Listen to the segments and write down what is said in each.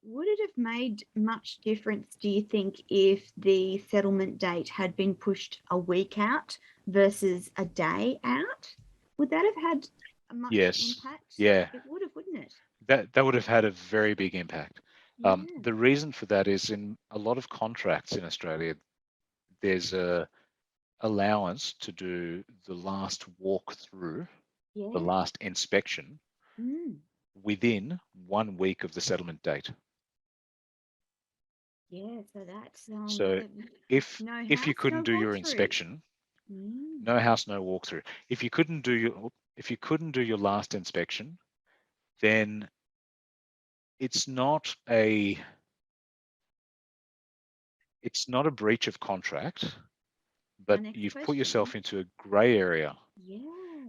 would it have made much difference, do you think, if the settlement date had been pushed a week out versus a day out? Would that have had a much Yes. impact? Yeah. It would have, wouldn't it? That would have had a very big impact. Yeah. The reason for that is in a lot of contracts in Australia, there's a allowance to do the last walkthrough, the Yeah. last inspection Mm. within 1 week of the settlement date. Yeah. So that's So no if you house, couldn't no do your walkthrough. inspection, Mm. no house, no walkthrough. If you couldn't do your last inspection, then it's not a it's not a breach of contract, My but next you've put question. yourself into a grey area. Yeah.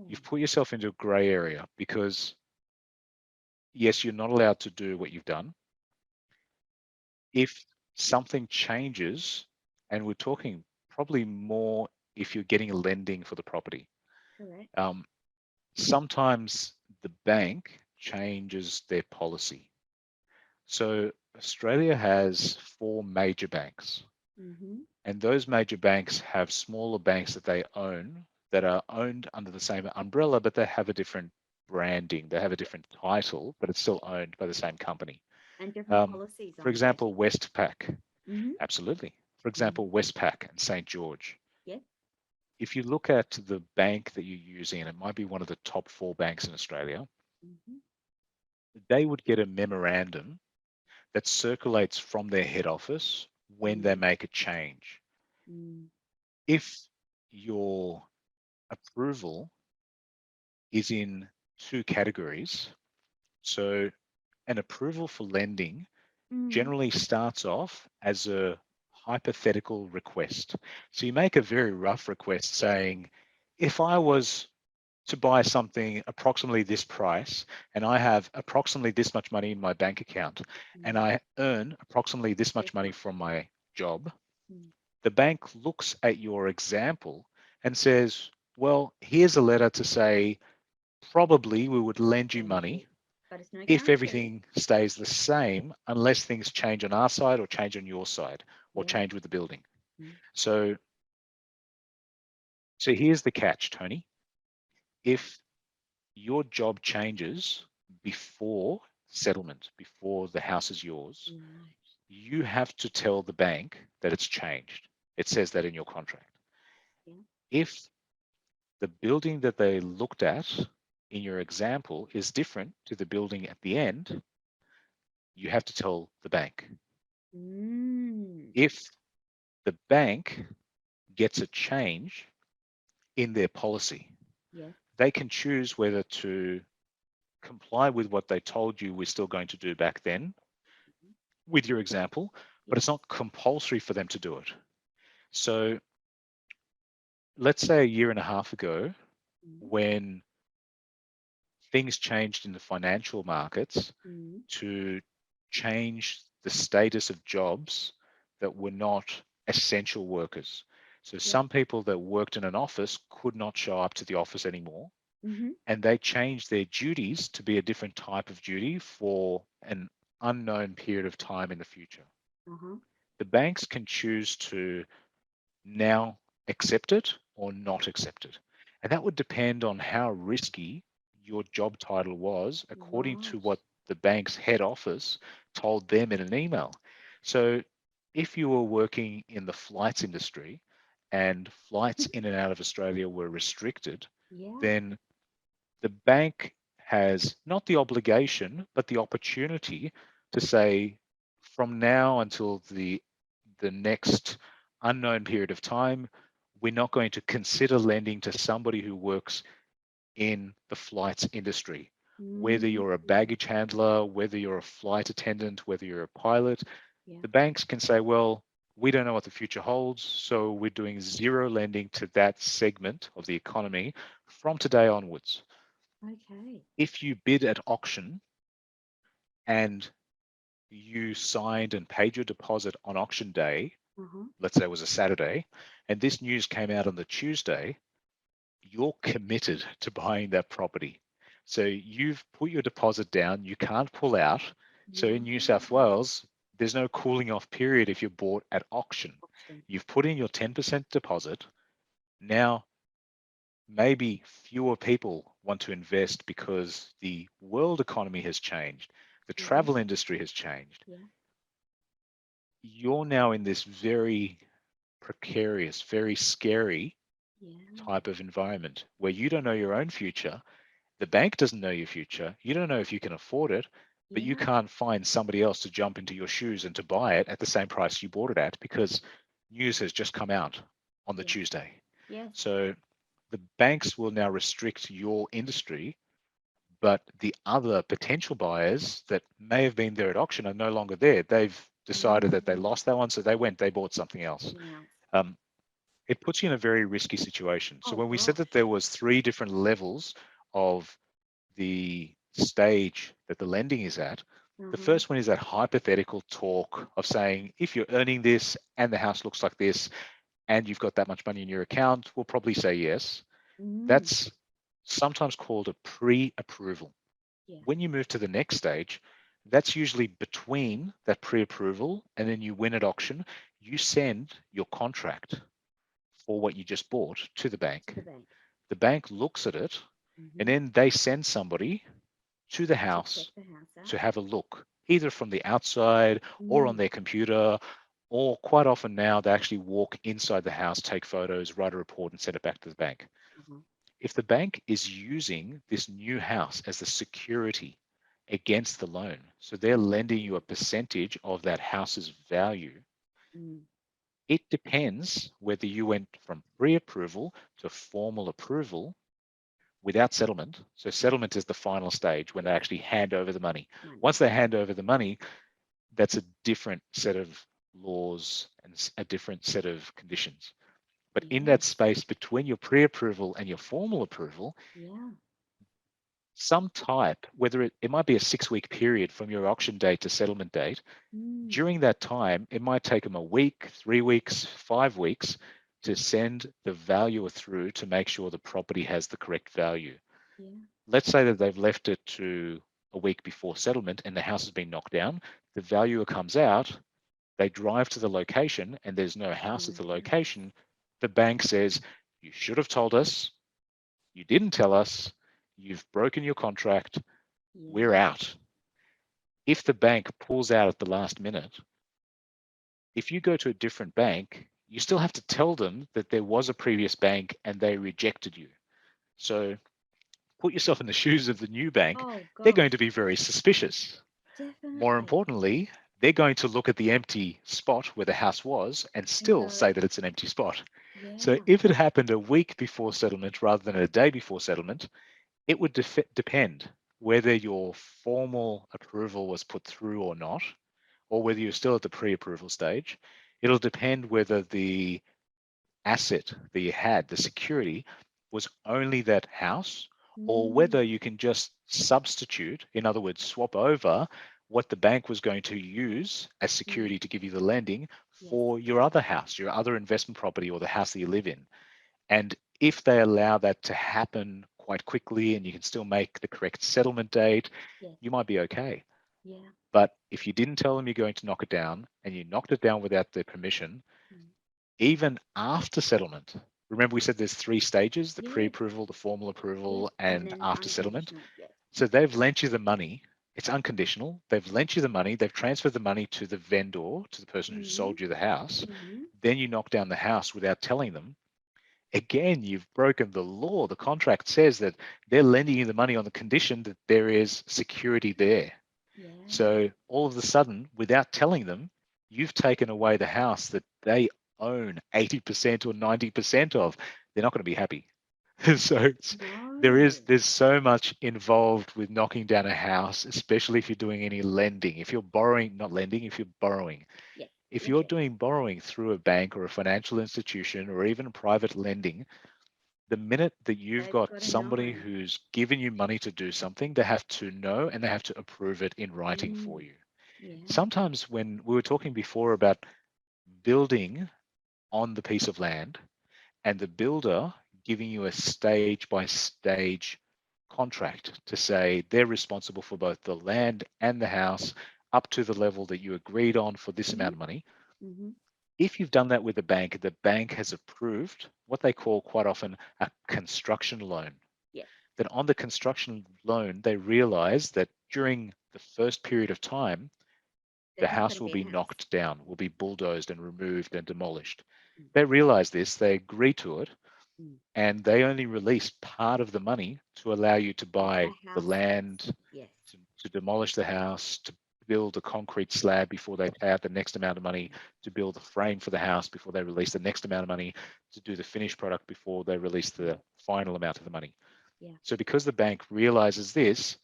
You've put yourself into a grey area because yes, you're not allowed to do what you've done. If something changes, and we're talking probably more if you're getting a lending for the property, Correct. um, sometimes the bank changes their policy. So Australia has four major banks, Mm-hmm. and those major banks have smaller banks that they own that are owned under the same umbrella, but they have a different branding. They have a different title, but it's still owned by the same company. And different Um, policies, for I'm example, guessing. Westpac, Mm-hmm. absolutely. For Mm-hmm. example, Westpac and St. George. Yeah. If you look at the bank that you're using, and it might be one of the top four banks in Australia, Mm-hmm. they would get a memorandum that circulates from their head office when they Mm. make a change. Mm. If your approval is in two categories, so an approval for lending Mm. generally starts off as a hypothetical request. So you make a very rough request saying, if I was to buy something approximately this price and I have approximately this much money in my bank account and Mm. I earn approximately this This much money much. from my job, Mm. the bank looks at your example and says, well, here's a letter to say probably we would lend you Lend you. money But it's no if guarantee. everything stays the same unless things change on our side or change on your side or Yeah. change with the building. Mm. So so here's the catch, Tony. If your job changes before settlement, before the house is yours, Right. you have to tell the bank that it's changed. It says that in your contract. Yeah. If the building that they looked at in your example is different to the building at the end, you have to tell the bank. Mm. If the bank gets a change in their policy, Yes. they can choose whether to comply with what they told you we're still going to do back then Mhm. with your example, but Yes. it's not compulsory for them to do it. So let's say a year and a half ago, Mm. when things changed in the financial markets Mm. to change the status of jobs that were not essential workers. So Yeah. some people that worked in an office could not show up to the office anymore, Mm-hmm. and they changed their duties to be a different type of duty for an unknown period of time in the future. Uh-huh. The banks can choose to now accept it or not accept it. And that would depend on how risky your job title was, according to Right. what the bank's head office told them in an email. So if you were working in the flights industry and flights in and out of Australia were restricted, Yeah. then the bank has not the obligation, but the opportunity to say, from now until the next unknown period of time, we're not going to consider lending to somebody who works in the flights industry. Whether Mm. you're a baggage handler, whether you're a flight attendant, whether you're a pilot, Yeah. the banks can say, well, we don't know what the future holds, so we're doing zero lending to that segment of the economy from today onwards. Okay. If you bid at auction and you signed and paid your deposit on auction day, Uh-huh. let's say it was a Saturday, and this news came out on the Tuesday, you're committed to buying that property. So you've put your deposit down, you can't pull out, So in New South Wales, there's no cooling off period if you're bought at auction. Option. You've put in your 10% deposit. Now, maybe fewer people want to invest because the world economy has changed, the Mhm. travel industry has changed. Yeah. You're now in this very precarious, very scary Yeah. type of environment where you don't know your own future. The bank doesn't know your future. You don't know if you can afford it, but you Yeah. can't find somebody else to jump into your shoes and to buy it at the same price you bought it at because news has just come out on the Yeah. Tuesday. Yes. So the banks will now restrict your industry, but the other potential buyers that may have been there at auction are no longer there. They've decided that they Mm. lost that one, so they bought something else. Something else. Um, it puts you in a very risky situation. So Oh when we said that gosh. there was three different levels of the stage that the lending is at, the Uh-huh. first one is that hypothetical talk of saying, if you're earning this and the house looks like this and you've got that much money in your account, we'll probably say yes. Mm. That's sometimes called a pre-approval. Yeah. When you move to the next stage, that's usually between that pre-approval and then you win at auction. You send your contract for what you just bought to the To bank. the bank. The bank looks at it and Mm-hmm. then they send somebody to the To check house the house out. to have a look, either from the outside or on Mm. their computer, or quite often now they actually walk inside the house, take photos, write a report, and send it back to the bank. Uh-huh. If the bank is using this new house as the security against the loan, so they're lending you a percentage of that house's value, Mm. it depends whether you went from pre-approval to formal approval without settlement. So settlement is the final stage when they Yeah. actually hand over the money. Money. Once they hand over the money, that's a different set of laws and a different set of conditions. But in that Yes. space between your pre-approval and your formal approval, Yeah. some type, whether it might be a 6 week period from your auction date to settlement date, Mm. during that time, it might take them a week, 3 weeks, 5 weeks to send the valuer through to make sure the property has the correct value. Yeah. Let's say that they've left it to a week before settlement and the house has been knocked down. The valuer comes out, they drive to the location and there's no house No at the house. location. The bank says, you should have told us, you didn't tell us, you've broken your contract, we're Yeah. out. If the bank pulls out at the last minute, if you go to a different bank, you still have to tell them that there was a previous bank and they rejected you. So put yourself in the shoes of the new bank. Oh They're going to gosh. be very suspicious. More Definitely. importantly, they're going to look at the empty spot where the house was and And still go, say that it's an empty spot. So yeah. if it happened a week before settlement rather than a day before settlement, it would depend whether your formal approval was put through or not, or whether you're still at the pre-approval stage. It'll depend whether the asset that you had, the security, was only that house, or Mm. whether you can just substitute, in other words, swap over what the bank was going to use as Mm. security to give you the lending Yes. for your other house, your other investment property, or the house that you live in. And if they allow that to happen quite quickly and you can still make the correct settlement date, Yes. you might be okay. Yeah. But if you didn't tell them you're going to knock it down and you knocked it down without their permission, Mm. even after settlement, remember we said there's three stages, the Yes. pre-approval, the formal Yes. approval, And and then after settlement. unconditional. Yes. So they've lent you the money. It's unconditional. They've lent you the money. They've transferred the money to the vendor, to the person who Mm-hmm. sold you the house. Mm-hmm. Then you knock down the house without telling them. Again, you've broken the law. The contract says that they're lending you the money on the condition that there is security there. Yeah. So all of a sudden, without telling them, you've taken away the house that they own 80% or 90% of. They're not going to be happy. So No. there's so much involved with knocking down a house, especially if you're doing any lending. If you're borrowing, not lending, if you're borrowing. Yes. If Yes. you're Yes. doing borrowing through a bank or a financial institution or even private lending, the minute that you've They've got got to somebody know. who's given you money to do something, they have to know and they have to approve it in writing for Mm. you. Yeah. Sometimes when we were talking before about building on the piece of land and the builder giving you a stage by stage contract to say they're responsible for both the land and the house up to the level that you agreed on for this Mhm. amount of money. Mhm. If you've done that with the bank has approved what they call quite often a construction loan. Yeah. Then on the construction loan, they realize that during the first period of time, the There's not going house to will be a be house. knocked down, will be bulldozed and removed and demolished. Mm. They realize this, they agree to it, Mm. and they only release part of the money to allow you to Get the buy the house land, first. Yes. to demolish the house, to build a concrete slab before they pay out the next amount of money, to build a frame for the house before they release the next amount of money, to do the finished product before they release the final amount of the money. Yeah. So because the bank realizes this,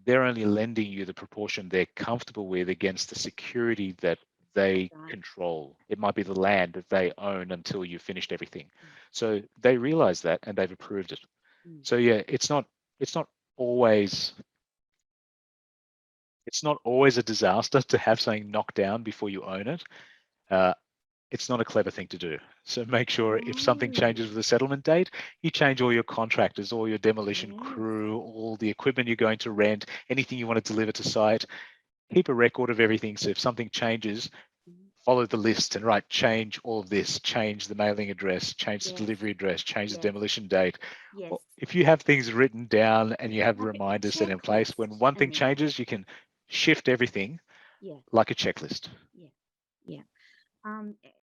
they're only lending you the proportion they're comfortable with against the security that they Right. control. It might be the land that they own until you've finished everything. Mm. So they realize that and they've approved it. Mm. So yeah, it's not always a disaster to have something knocked down before you own it. Uh, it's not a clever thing to do. So make sure if something Oh, changes with the settlement date, you change all your contractors, all your demolition yes. crew, all the equipment you're going to rent, anything you want to deliver to site. Keep a record of everything. So if something changes, Mm. follow the list and write change all of this, change the mailing address, change the Yes. delivery address, change the Yes. demolition date. Yes. If you have things written down and you have Like a reminders set in place, when checklist, one thing Amir. changes, you can shift everything Yeah. like a checklist. Yeah. Yeah. Um,